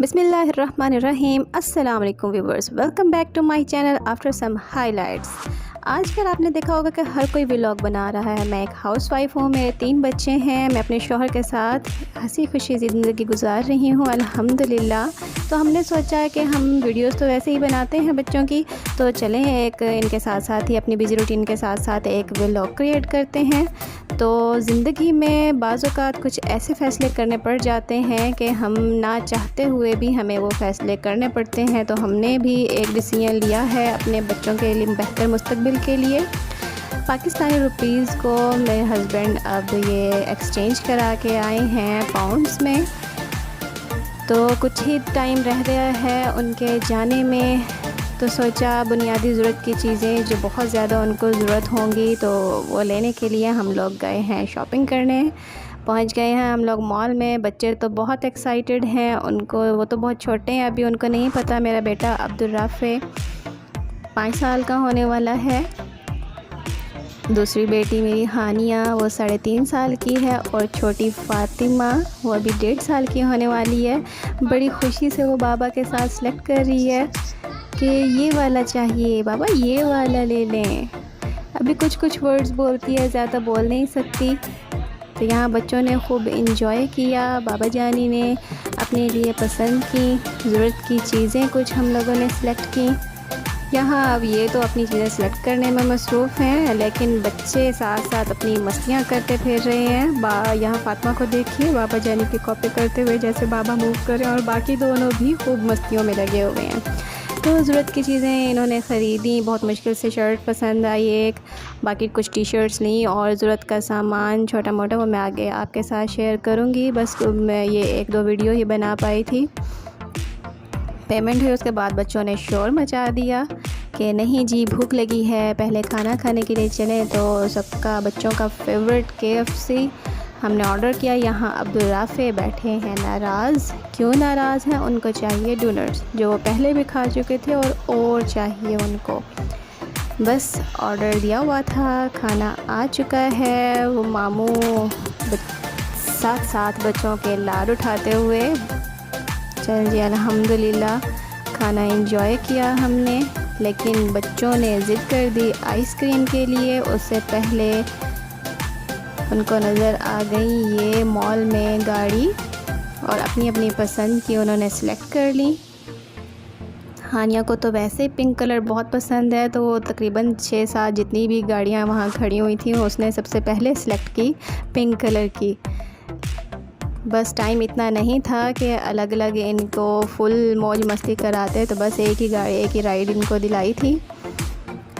बिस्मिल्लाहिर्रहमानिर्रहीम। अस्सलाम वालेकुम viewers, welcome back to my channel after some highlights. आजकल आपने देखा होगा कि हर कोई व्लॉग बना रहा है। मैं एक हाउसवाइफ हूँ, मेरे 3 बच्चे हैं, मैं अपने शौहर के साथ हंसी खुशी ज़िंदगी गुजार रही हूँ अल्हम्दुलिल्लाह। तो हमने सोचा कि हम वीडियोस तो वैसे ही बनाते हैं बच्चों की, तो चलें एक इनके साथ साथ ही अपनी बिज़ी रूटीन के साथ साथ एक व्लॉग क्रिएट करते हैं। तो ज़िंदगी में बाज़ औक़ात कुछ ऐसे फ़ैसले करने पड़ जाते हैं कि हम ना चाहते हुए भी हमें वो फ़ैसले करने पड़ते हैं। तो हमने भी एक डिसीजन लिया है अपने बच्चों के लिए बेहतर मुस्तकबिल के लिए। पाकिस्तानी रुपीज़ को मेरे हस्बैंड अब ये एक्सचेंज करा के आए हैं पाउंड्स में। तो कुछ ही टाइम रह गया है उनके जाने में, तो सोचा बुनियादी ज़रूरत की चीज़ें जो बहुत ज़्यादा उनको ज़रूरत होंगी तो वो लेने के लिए हम लोग गए हैं शॉपिंग करने। पहुंच गए हैं हम लोग मॉल में। बच्चे तो बहुत एक्साइटेड हैं, उनको वो तो बहुत छोटे हैं अभी, उनको नहीं पता। मेरा बेटा अब्दुर्राफ़े 5 साल का होने वाला है, दूसरी बेटी मेरी हानिया वो 3.5 साल की है, और छोटी फ़ातिमा वो अभी 1.5 साल की होने वाली है। बड़ी खुशी से वो बाबा के साथ सेलेक्ट कर रही है कि ये वाला चाहिए बाबा, ये वाला ले लें। अभी कुछ कुछ वर्ड्स बोलती है, ज़्यादा बोल नहीं सकती। तो यहाँ बच्चों ने खूब इंजॉय किया। बाबा जानी ने अपने लिए पसंद की ज़रूरत की चीज़ें कुछ हम लोगों ने सेलेक्ट की। यहाँ अब ये तो अपनी चीज़ें सेलेक्ट करने में मसरूफ़ हैं, लेकिन बच्चे साथ साथ अपनी मस्तियाँ करते फिर रहे हैं। यहाँ फ़ातिमा को देखिए बाबा जानी की कॉपी करते हुए, जैसे बाबा मूव करें, और बाकी दोनों भी खूब मस्तियों में लगे हुए हैं। तो ज़रूरत की चीज़ें इन्होंने ख़रीदी। बहुत मुश्किल से शर्ट पसंद आई एक, बाकी कुछ टी शर्ट्स ली, और ज़रूरत का सामान छोटा मोटा वो मैं आगे आपके साथ शेयर करूँगी। बस मैं ये 1-2 वीडियो ही बना पाई थी। पेमेंट हुई, उसके बाद बच्चों ने शोर मचा दिया कि नहीं जी भूख लगी है, पहले खाना खाने के लिए चलें। तो सबका बच्चों का फेवरेट KFC हमने ऑर्डर किया। यहाँ अब्दुर्राफ़े बैठे हैं नाराज़। क्यों नाराज़ हैं? उनको चाहिए डोनट्स, जो वो पहले भी खा चुके थे और चाहिए उनको। बस ऑर्डर दिया हुआ था, खाना आ चुका है। वो मामू साथ साथ बच्चों के लाड उठाते हुए। चल जी अल्हम्दुलिल्लाह खाना एंजॉय किया हमने, लेकिन बच्चों ने ज़िद कर दी आइसक्रीम के लिए। उससे पहले उनको नज़र आ गई ये मॉल में गाड़ी, और अपनी अपनी पसंद की उन्होंने सेलेक्ट कर ली। हानिया को तो वैसे पिंक कलर बहुत पसंद है, तो वो तकरीबन 6-7 जितनी भी गाड़ियाँ वहाँ खड़ी हुई थी उसने सबसे पहले सेलेक्ट की पिंक कलर की। बस टाइम इतना नहीं था कि अलग अलग इनको फुल मौज मस्ती कराते, तो बस एक ही गाड़ी एक ही राइड इनको दिलाई थी।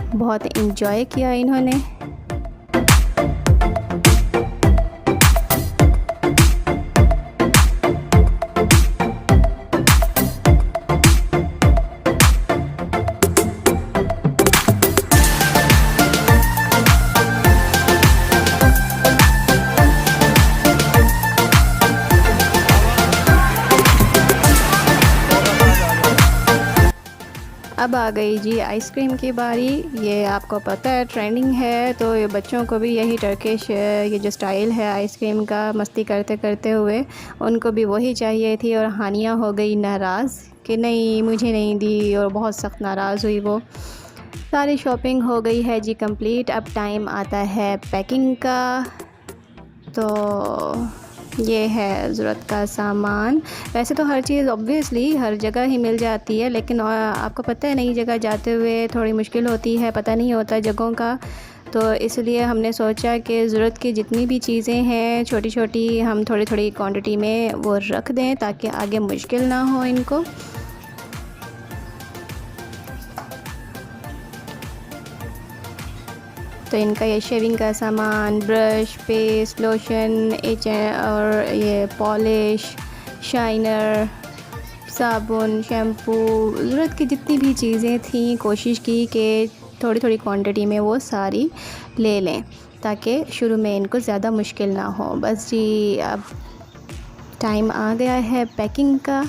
बहुत इंजॉय किया इन्होंने। अब आ गई जी आइसक्रीम की बारी। ये आपको पता है ट्रेंडिंग है, तो ये बच्चों को भी यही टर्किश ये जो स्टाइल है आइसक्रीम का, मस्ती करते करते हुए उनको भी वही चाहिए थी। और हानिया हो गई नाराज़ कि नहीं मुझे नहीं दी, और बहुत सख्त नाराज़ हुई वो। सारी शॉपिंग हो गई है जी कंप्लीट। अब टाइम आता है पैकिंग का। तो ये है ज़रूरत का सामान। वैसे तो हर चीज़ ऑब्वियसली हर जगह ही मिल जाती है, लेकिन आपको पता है नई जगह जाते हुए थोड़ी मुश्किल होती है, पता नहीं होता जगहों का। तो इसलिए हमने सोचा कि ज़रूरत की जितनी भी चीज़ें हैं छोटी छोटी हम थोड़ी थोड़ी क्वांटिटी में वो रख दें ताकि आगे मुश्किल ना हो इनको। तो इनका ये शेविंग का सामान, ब्रश, पेस्ट, लोशन, और ये पॉलिश, शाइनर, साबुन, शैम्पू, ज़रूरत की जितनी भी चीज़ें थी कोशिश की कि थोड़ी थोड़ी क्वांटिटी में वो सारी ले लें ताकि शुरू में इनको ज़्यादा मुश्किल ना हो। बस जी अब टाइम आ गया है पैकिंग का।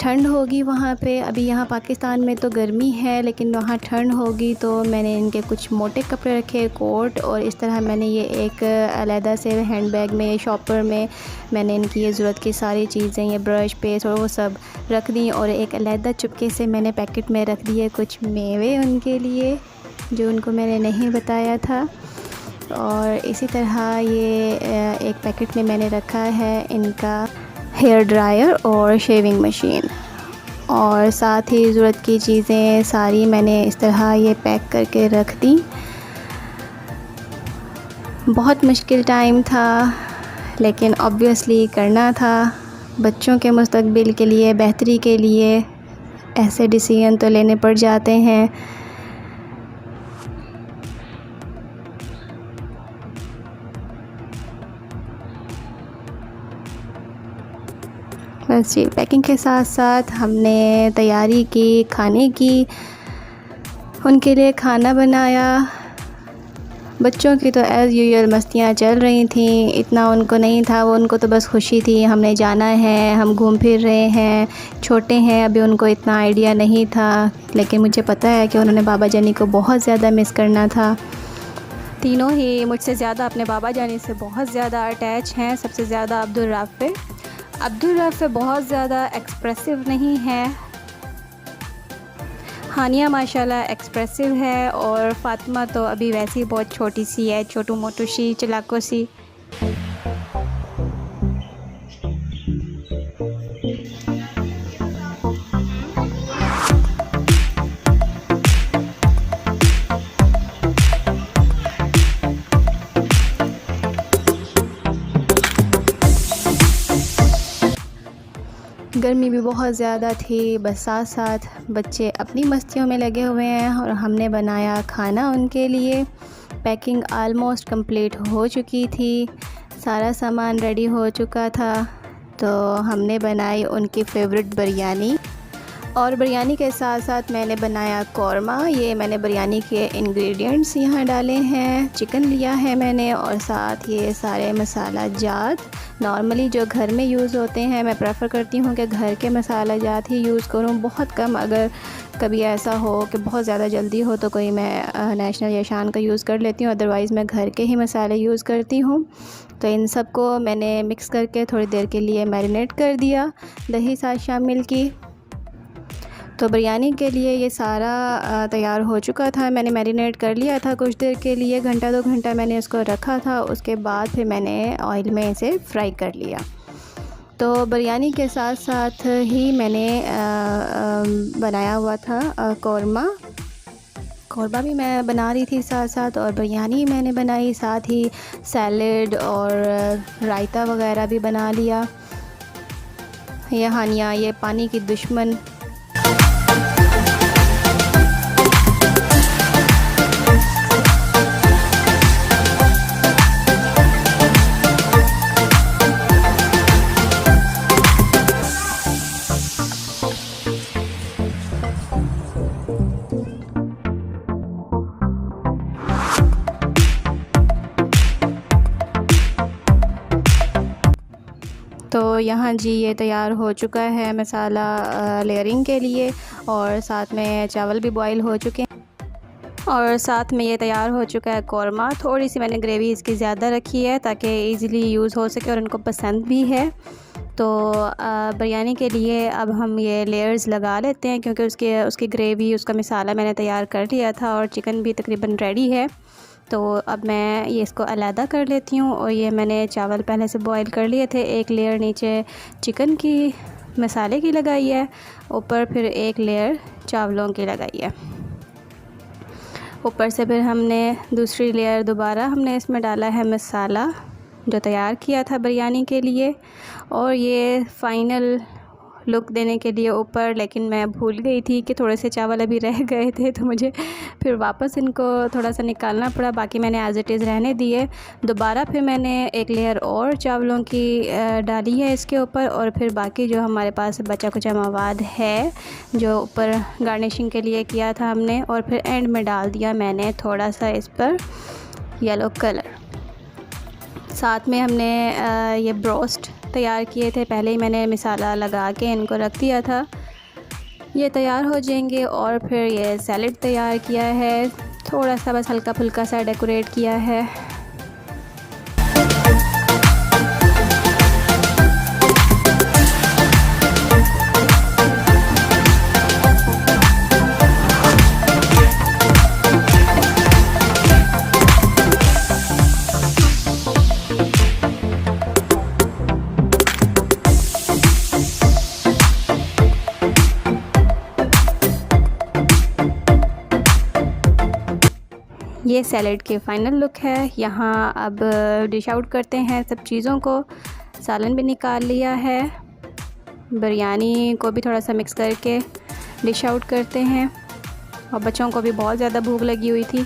ठंड होगी वहाँ पे, अभी यहाँ पाकिस्तान में तो गर्मी है लेकिन वहाँ ठंड होगी, तो मैंने इनके कुछ मोटे कपड़े रखे, कोट, और इस तरह मैंने ये एक अलहदा से हैंडबैग में, शॉपर में मैंने इनकी ये ज़रूरत की सारी चीज़ें, ये ब्रश, पेस्ट और वो सब रख दी। और एक अलहदा चुपके से मैंने पैकेट में रख दिए कुछ मेवे उनके लिए जो उनको मैंने नहीं बताया था। और इसी तरह ये एक पैकेट में मैंने रखा है इनका हेयर ड्रायर और शेविंग मशीन, और साथ ही ज़रूरत की चीज़ें सारी मैंने इस तरह ये पैक करके रख दी। बहुत मुश्किल टाइम था लेकिन ऑब्वियसली करना था, बच्चों के मुस्तकबिल के लिए, बेहतरी के लिए ऐसे डिसीजन तो लेने पड़ जाते हैं। बस जी पैकिंग के साथ साथ हमने तैयारी की खाने की, उनके लिए खाना बनाया। बच्चों की तो एज़ यूजुअल मस्तियाँ चल रही थी, इतना उनको नहीं था, वो उनको तो बस खुशी थी हमने जाना है, हम घूम फिर रहे हैं। छोटे हैं अभी, उनको इतना आइडिया नहीं था, लेकिन मुझे पता है कि उन्होंने बाबा जानी को बहुत ज़्यादा मिस करना था। तीनों ही मुझसे ज़्यादा अपने बाबा जानी से बहुत ज़्यादा अटैच हैं। सबसे ज़्यादा अब्दुल राफ़े बहुत ज़्यादा एक्सप्रेसिव नहीं है, हानिया माशाल्लाह एक्सप्रेसिव है, और फ़ातिमा तो अभी वैसे ही बहुत छोटी सी है, छोटू मोटू सी, चलाको सी। गर्मी भी बहुत ज़्यादा थी, बस साथ साथ बच्चे अपनी मस्तियों में लगे हुए हैं और हमने बनाया खाना उनके लिए। पैकिंग आलमोस्ट कंप्लीट हो चुकी थी, सारा सामान रेडी हो चुका था, तो हमने बनाई उनकी फेवरेट बिरयानी, और बिरयानी के साथ साथ मैंने बनाया कौरमा। ये मैंने बिरयानी के इंग्रेडिएंट्स यहाँ डाले हैं, चिकन लिया है मैंने, और साथ ये सारे मसाला जात नॉर्मली जो घर में यूज़ होते हैं। मैं प्रेफर करती हूँ कि घर के मसाला जात ही यूज़ करूँ, बहुत कम, अगर कभी ऐसा हो कि बहुत ज़्यादा जल्दी हो तो कोई मैं नेशनल या शान का यूज़ कर लेती हूँ, अदरवाइज़ मैं घर के ही मसाले यूज़ करती हूँ। तो इन सब को मैंने मिक्स करके थोड़ी देर के लिए मैरिनेट कर दिया, दही साथ शामिल की। तो बिरयानी के लिए ये सारा तैयार हो चुका था, मैंने मैरिनेट कर लिया था कुछ देर के लिए, घंटा 2 घंटा मैंने इसको रखा था। उसके बाद फिर मैंने ऑयल में इसे फ्राई कर लिया। तो बिरयानी के साथ साथ ही मैंने बनाया हुआ था कौरमा भी मैं बना रही थी साथ साथ, और बिरयानी मैंने बनाई, साथ ही सैलेड और रायता वगैरह भी बना लिया। ये हानिया, ये पानी की दुश्मन। तो यहाँ जी ये तैयार हो चुका है मसाला लेयरिंग के लिए, और साथ में चावल भी बॉईल हो चुके हैं, और साथ में ये तैयार हो चुका है कौरमा। थोड़ी सी मैंने ग्रेवी इसकी ज़्यादा रखी है ताकि इजीली यूज़ हो सके और उनको पसंद भी है। तो बिरयानी के लिए अब हम ये लेयर्स लगा लेते हैं, क्योंकि उसकी ग्रेवी, उसका मसाला मैंने तैयार कर लिया था और चिकन भी तकरीबन रेडी है। तो अब मैं ये इसको अलहदा कर लेती हूँ, और ये मैंने चावल पहले से बॉईल कर लिए थे। एक लेयर नीचे चिकन की मसाले की लगाई है, ऊपर फिर एक लेयर चावलों की लगाई है। ऊपर से फिर हमने दूसरी लेयर दोबारा हमने इसमें डाला है मसाला जो तैयार किया था बिरयानी के लिए, और ये फ़ाइनल लुक देने के लिए ऊपर। लेकिन मैं भूल गई थी कि थोड़े से चावल अभी रह गए थे, तो मुझे फिर वापस इनको थोड़ा सा निकालना पड़ा। बाकी मैंने एज़ इट इज़ रहने दिए। दोबारा फिर मैंने एक लेयर और चावलों की डाली है इसके ऊपर, और फिर बाकी जो हमारे पास बचा कुचा मवाद है जो ऊपर गार्निशिंग के लिए किया था हमने, और फिर एंड में डाल दिया मैंने थोड़ा सा इस पर येलो कलर। साथ में हमने ये ब्रोस्ट तैयार किए थे, पहले ही मैंने मसाला लगा के इनको रख दिया था। ये तैयार हो जाएंगे, और फिर ये सैलेड तैयार किया है, थोड़ा सा बस हल्का फुल्का सा डेकोरेट किया है। ये सैलेड की फ़ाइनल लुक है। यहाँ अब डिश आउट करते हैं सब चीज़ों को। सालन भी निकाल लिया है, बिरयानी को भी थोड़ा सा मिक्स करके डिश आउट करते हैं। और बच्चों को भी बहुत ज़्यादा भूख लगी हुई थी।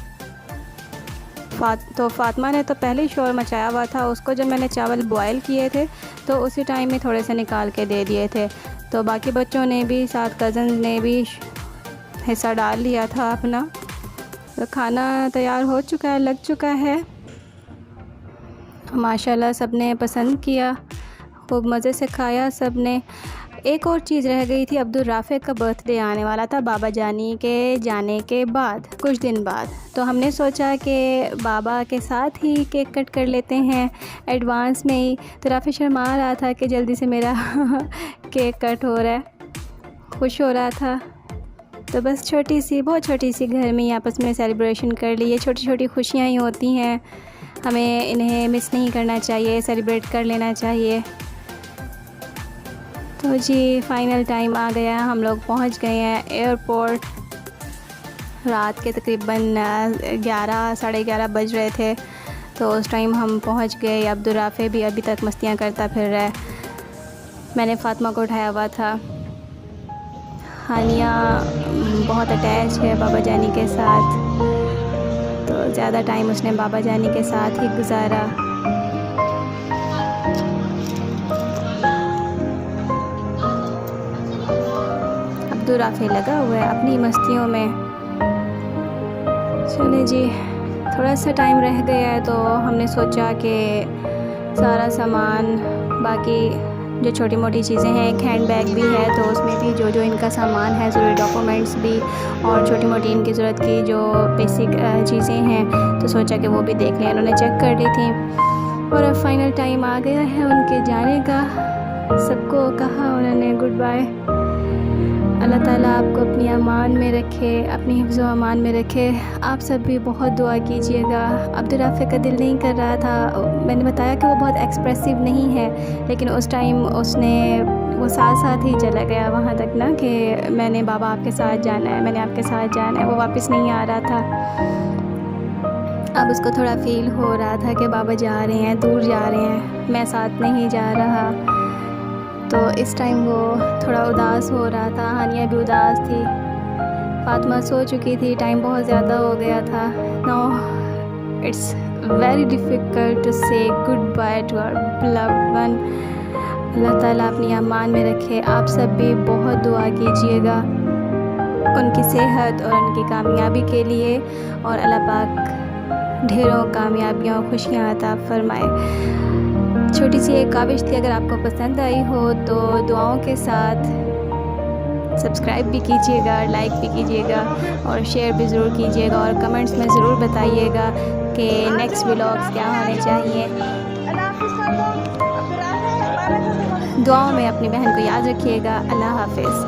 तो फातिमा ने तो पहले ही शोर मचाया हुआ था। उसको जब मैंने चावल बॉयल किए थे तो उसी टाइम में थोड़े से निकाल के दे दिए थे, तो बाकी बच्चों ने भी, साथ कज़न ने भी हिस्सा डाल लिया था अपना। तो खाना तैयार हो चुका है, लग चुका है। माशाल्लाह सब ने पसंद किया, खूब मज़े से खाया सब ने। एक और चीज़ रह गई थी, अब्दुल राफ़े का बर्थडे आने वाला था बाबा जानी के जाने के बाद कुछ दिन बाद। तो हमने सोचा कि बाबा के साथ ही केक कट कर लेते हैं एडवांस में ही। तो राफ़े शर्मा रहा था कि जल्दी से मेरा केक कट हो रहा है, खुश हो रहा था। तो बस छोटी सी, बहुत छोटी सी घर में ही आपस में सेलिब्रेशन कर ली। ये छोटी छोटी खुशियाँ ही होती हैं, हमें इन्हें मिस नहीं करना चाहिए, सेलिब्रेट कर लेना चाहिए। तो जी फ़ाइनल टाइम आ गया, हम लोग पहुंच गए हैं एयरपोर्ट। रात के तकरीबन 11 साढ़े 11 बज रहे थे, तो उस टाइम हम पहुंच गए। अब्दुल राफ़े भी अभी तक मस्तियाँ करता फिर रहा है। मैंने फ़ातिमा को उठाया हुआ था। हानिया बहुत अटैच है बाबा जानी के साथ, तो ज़्यादा टाइम उसने बाबा जानी के साथ ही गुजारा। अब्दुल राफ़े लगा हुआ है अपनी मस्तियों में। चले जी, थोड़ा सा टाइम रह गया है, तो हमने सोचा कि सारा सामान, बाकी जो छोटी मोटी चीज़ें हैं, एक हैंड बैग भी है, तो उसमें भी जो जो इनका सामान है, ज़रूरी डॉक्यूमेंट्स भी और छोटी मोटी इनकी ज़रूरत की जो बेसिक चीज़ें हैं, तो सोचा कि वो भी देख लें। उन्होंने चेक कर ली थी। और अब फाइनल टाइम आ गया है उनके जाने का। सबको कहा उन्होंने गुड बाय। अल्लाह ताला आपको अपनी अमान में रखे, अपनी हिफ्ज़ व अमान में रखे। आप सब भी बहुत दुआ कीजिएगा। अब्दुल राफ़े का दिल नहीं कर रहा था। मैंने बताया कि वो बहुत एक्सप्रेसिव नहीं है, लेकिन उस टाइम वो साथ साथ ही चला गया वहाँ तक ना कि मैंने बाबा आपके साथ जाना है, मैंने आपके साथ जाना है। वो वापस नहीं आ रहा था। अब उसको थोड़ा फ़ील हो रहा था कि बाबा जा रहे हैं, दूर जा रहे हैं, मैं साथ नहीं जा रहा। तो इस टाइम वो थोड़ा उदास हो रहा था। हानिया भी उदास थी। फातिमा सो चुकी थी, टाइम बहुत ज़्यादा हो गया था। Now it's very difficult to say good bye to our beloved one. अल्लाह ताला अपनी अमान में रखे। आप सब भी बहुत दुआ कीजिएगा उनकी सेहत और उनकी कामयाबी के लिए, और अल्लाह पाक ढेरों कामयाबियाँ और खुशियाँ अता फरमाए। छोटी सी एक काविश थी, अगर आपको पसंद आई हो तो दुआओं के साथ सब्सक्राइब भी कीजिएगा, लाइक भी कीजिएगा और शेयर भी ज़रूर कीजिएगा, और कमेंट्स में ज़रूर बताइएगा कि नेक्स्ट व्लॉग्स क्या होने चाहिए। दुआओं में अपनी बहन को याद रखिएगा। अल्लाह हाफ़िज़।